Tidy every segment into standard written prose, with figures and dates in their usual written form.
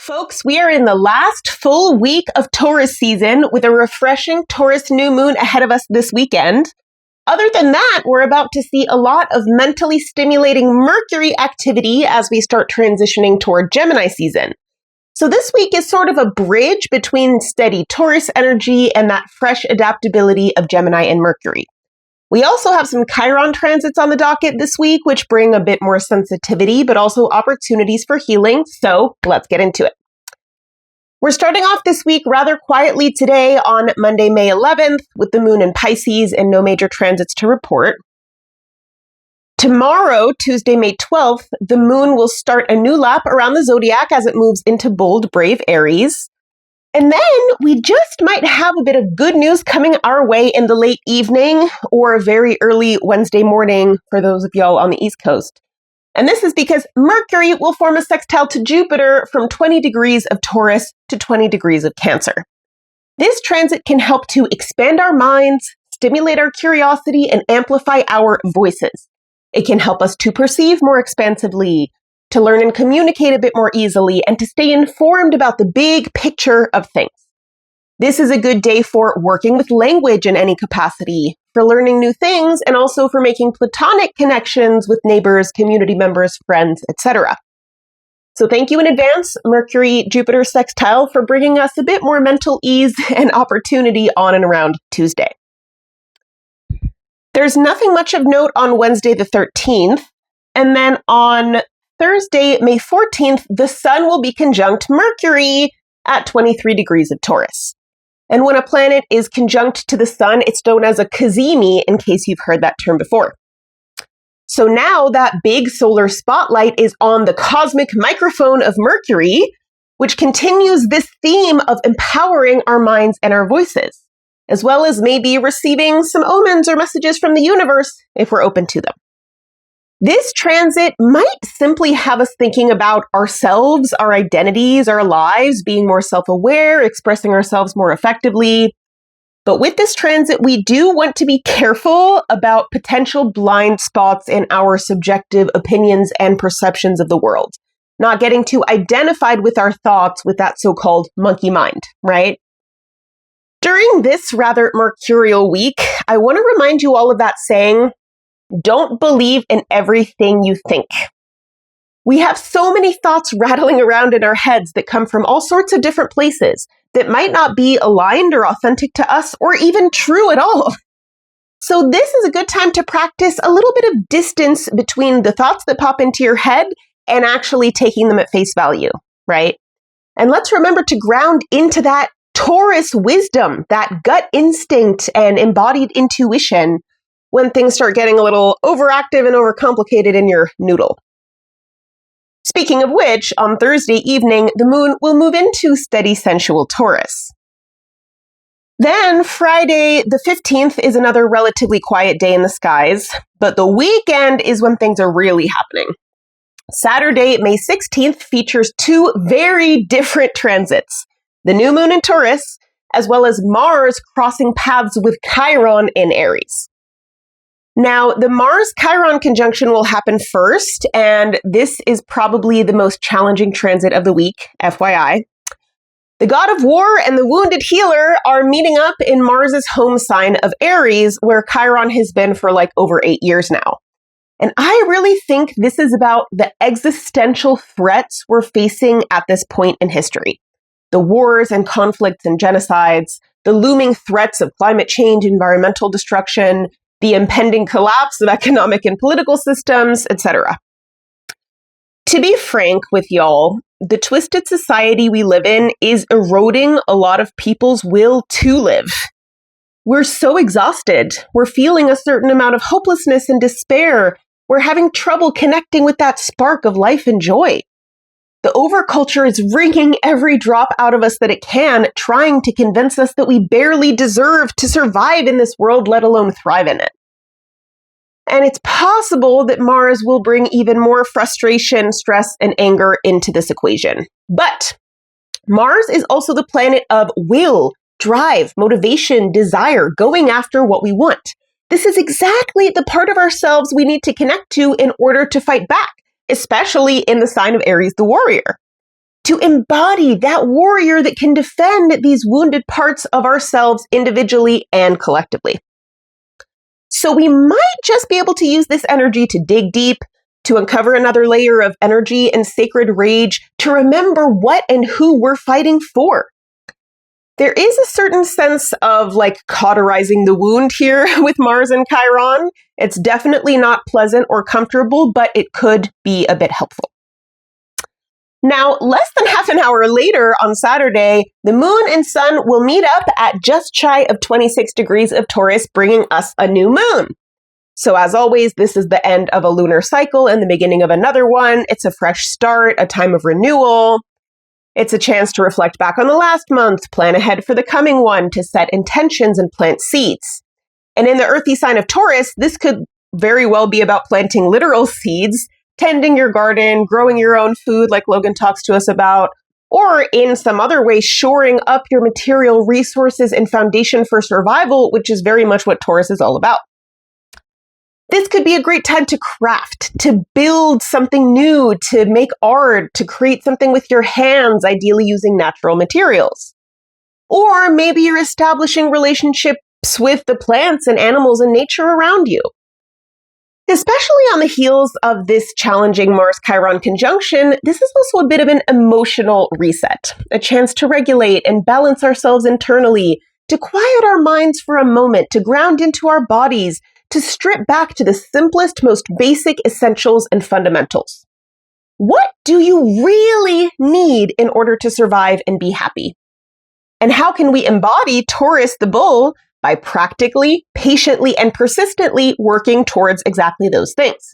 Folks, we are in the last full week of Taurus season with a refreshing Taurus new moon ahead of us this weekend. Other than that, we're about to see a lot of mentally stimulating Mercury activity as we start transitioning toward Gemini season. So this week is sort of a bridge between steady Taurus energy and that fresh adaptability of Gemini and Mercury. We also have some Chiron transits on the docket this week, which bring a bit more sensitivity, but also opportunities for healing. So let's get into it. We're starting off this week rather quietly today on Monday, May 11th, with the moon in Pisces and no major transits to report. Tomorrow, Tuesday, May 12th, the moon will start a new lap around the zodiac as it moves into bold, brave Aries. And then we just might have a bit of good news coming our way in the late evening or very early Wednesday morning for those of y'all on the East Coast. And this is because Mercury will form a sextile to Jupiter from 20 degrees of Taurus to 20 degrees of Cancer. This transit can help to expand our minds, stimulate our curiosity, and amplify our voices. It can help us to perceive more expansively, to learn and communicate a bit more easily, and to stay informed about the big picture of things. This is a good day for working with language in any capacity, for learning new things, and also for making platonic connections with neighbors, community members, friends, etc. So thank you in advance, Mercury-Jupiter sextile, for bringing us a bit more mental ease and opportunity on and around Tuesday. There's nothing much of note on Wednesday the 13th, and then on Thursday, May 14th, the Sun will be conjunct Mercury at 23 degrees of Taurus. And when a planet is conjunct to the Sun, it's known as a cazimi, in case you've heard that term before. So now that big solar spotlight is on the cosmic microphone of Mercury, which continues this theme of empowering our minds and our voices, as well as maybe receiving some omens or messages from the universe if we're open to them. This transit might simply have us thinking about ourselves, our identities, our lives, being more self-aware, expressing ourselves more effectively. But with this transit, we do want to be careful about potential blind spots in our subjective opinions and perceptions of the world, not getting too identified with our thoughts with that so-called monkey mind, right? During this rather mercurial week, I want to remind you all of that saying, don't believe in everything you think. We have so many thoughts rattling around in our heads that come from all sorts of different places that might not be aligned or authentic to us or even true at all. So this is a good time to practice a little bit of distance between the thoughts that pop into your head and actually taking them at face value, right? And let's remember to ground into that Taurus wisdom, that gut instinct and embodied intuition when things start getting a little overactive and overcomplicated in your noodle. Speaking of which, on Thursday evening, the moon will move into steady sensual Taurus. Then Friday the 15th is another relatively quiet day in the skies, but the weekend is when things are really happening. Saturday, May 16th features two very different transits, the new moon in Taurus, as well as Mars crossing paths with Chiron in Aries. Now, the Mars-Chiron conjunction will happen first, and this is probably the most challenging transit of the week, FYI. The god of war and the wounded healer are meeting up in Mars's home sign of Aries, where Chiron has been for like over 8 years now. And I really think this is about the existential threats we're facing at this point in history. The wars and conflicts and genocides, the looming threats of climate change, environmental destruction, the impending collapse of economic and political systems, etc. To be frank with y'all, the twisted society we live in is eroding a lot of people's will to live. We're so exhausted. We're feeling a certain amount of hopelessness and despair. We're having trouble connecting with that spark of life and joy. The overculture is wringing every drop out of us that it can, trying to convince us that we barely deserve to survive in this world, let alone thrive in it. And it's possible that Mars will bring even more frustration, stress, and anger into this equation. But Mars is also the planet of will, drive, motivation, desire, going after what we want. This is exactly the part of ourselves we need to connect to in order to fight back, especially in the sign of Aries the warrior. to embody that warrior that can defend these wounded parts of ourselves individually and collectively. So we might just be able to use this energy to dig deep, to uncover another layer of energy and sacred rage, to remember what and who we're fighting for. There is a certain sense of cauterizing the wound here with Mars and Chiron. It's definitely not pleasant or comfortable, but it could be a bit helpful. Now, less than half an hour later on Saturday, the moon and sun will meet up at just shy of 26 degrees of Taurus, bringing us a new moon. So as always, this is the end of a lunar cycle and the beginning of another one. It's a fresh start, a time of renewal. It's a chance to reflect back on the last month, plan ahead for the coming one, to set intentions and plant seeds. And in the earthy sign of Taurus, this could very well be about planting literal seeds, tending your garden, growing your own food like Logan talks to us about, or in some other way, shoring up your material resources and foundation for survival, which is very much what Taurus is all about. This could be a great time to craft, to build something new, to make art, to create something with your hands, ideally using natural materials. Or maybe you're establishing relationships with the plants and animals and nature around you. Especially on the heels of this challenging Mars-Chiron conjunction, this is also a bit of an emotional reset, a chance to regulate and balance ourselves internally, to quiet our minds for a moment, to ground into our bodies, to strip back to the simplest, most basic essentials and fundamentals. What do you really need in order to survive and be happy? And how can we embody Taurus the bull by practically, patiently, and persistently working towards exactly those things?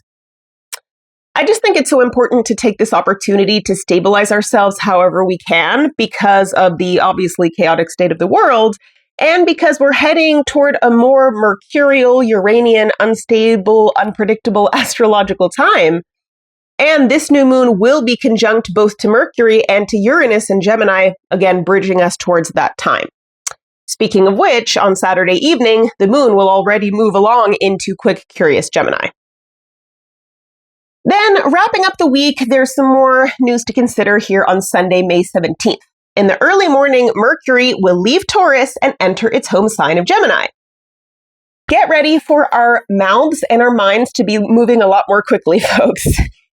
I just think it's so important to take this opportunity to stabilize ourselves however we can because of the obviously chaotic state of the world, and because we're heading toward a more mercurial, Uranian, unstable, unpredictable astrological time. And this new moon will be conjunct both to Mercury and to Uranus in Gemini, again, bridging us towards that time. Speaking of which, on Saturday evening, the moon will already move along into quick, curious Gemini. Then, wrapping up the week, there's some more news to consider here on Sunday, May 17th. In the early morning, Mercury will leave Taurus and enter its home sign of Gemini. Get ready for our mouths and our minds to be moving a lot more quickly, folks.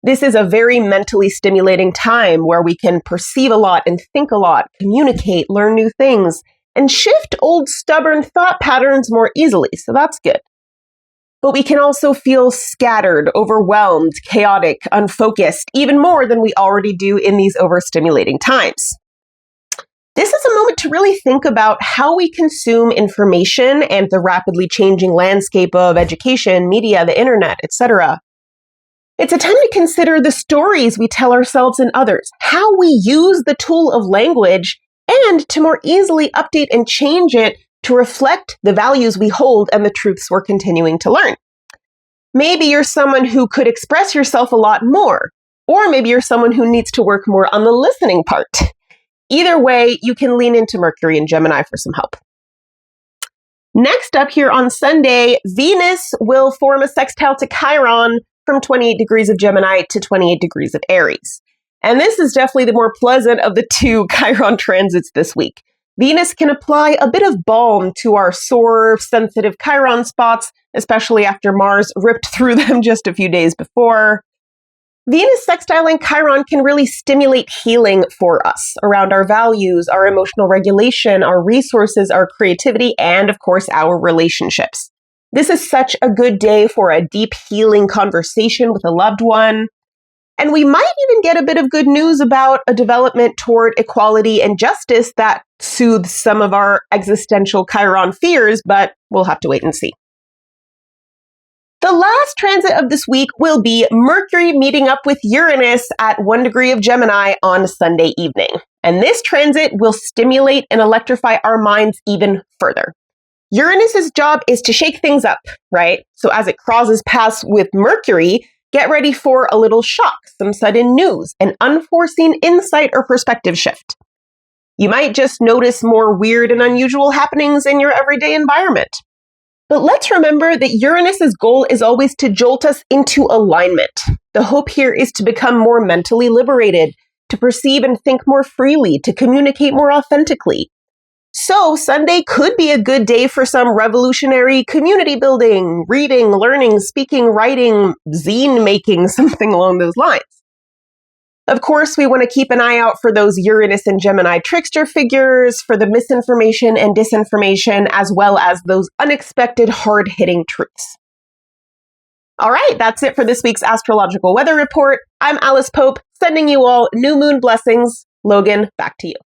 This is a very mentally stimulating time where we can perceive a lot and think a lot, communicate, learn new things, and shift old stubborn thought patterns more easily, so that's good. But we can also feel scattered, overwhelmed, chaotic, unfocused, even more than we already do in these overstimulating times. This is a moment to really think about how we consume information and the rapidly changing landscape of education, media, the internet, etc. It's a time to consider the stories we tell ourselves and others, how we use the tool of language, and to more easily update and change it to reflect the values we hold and the truths we're continuing to learn. Maybe you're someone who could express yourself a lot more, or maybe you're someone who needs to work more on the listening part. Either way, you can lean into Mercury and Gemini for some help. Next up here on Sunday, Venus will form a sextile to Chiron from 28 degrees of Gemini to 28 degrees of Aries. And this is definitely the more pleasant of the two Chiron transits this week. Venus can apply a bit of balm to our sore, sensitive Chiron spots, especially after Mars ripped through them just a few days before. Venus sextiling Chiron can really stimulate healing for us around our values, our emotional regulation, our resources, our creativity, and of course, our relationships. This is such a good day for a deep healing conversation with a loved one. And we might even get a bit of good news about a development toward equality and justice that soothes some of our existential Chiron fears, but we'll have to wait and see. The last transit of this week will be Mercury meeting up with Uranus at 1 degree of Gemini on Sunday evening. And this transit will stimulate and electrify our minds even further. Uranus's job is to shake things up, right? So as it crosses paths with Mercury, get ready for a little shock, some sudden news, an unforeseen insight or perspective shift. You might just notice more weird and unusual happenings in your everyday environment. But let's remember that Uranus's goal is always to jolt us into alignment. The hope here is to become more mentally liberated, to perceive and think more freely, to communicate more authentically. So Sunday could be a good day for some revolutionary community building, reading, learning, speaking, writing, zine making, something along those lines. Of course, we want to keep an eye out for those Uranus and Gemini trickster figures, for the misinformation and disinformation, as well as those unexpected hard-hitting truths. All right, that's it for this week's astrological weather report. I'm Alice Pope, sending you all new moon blessings. Logan, back to you.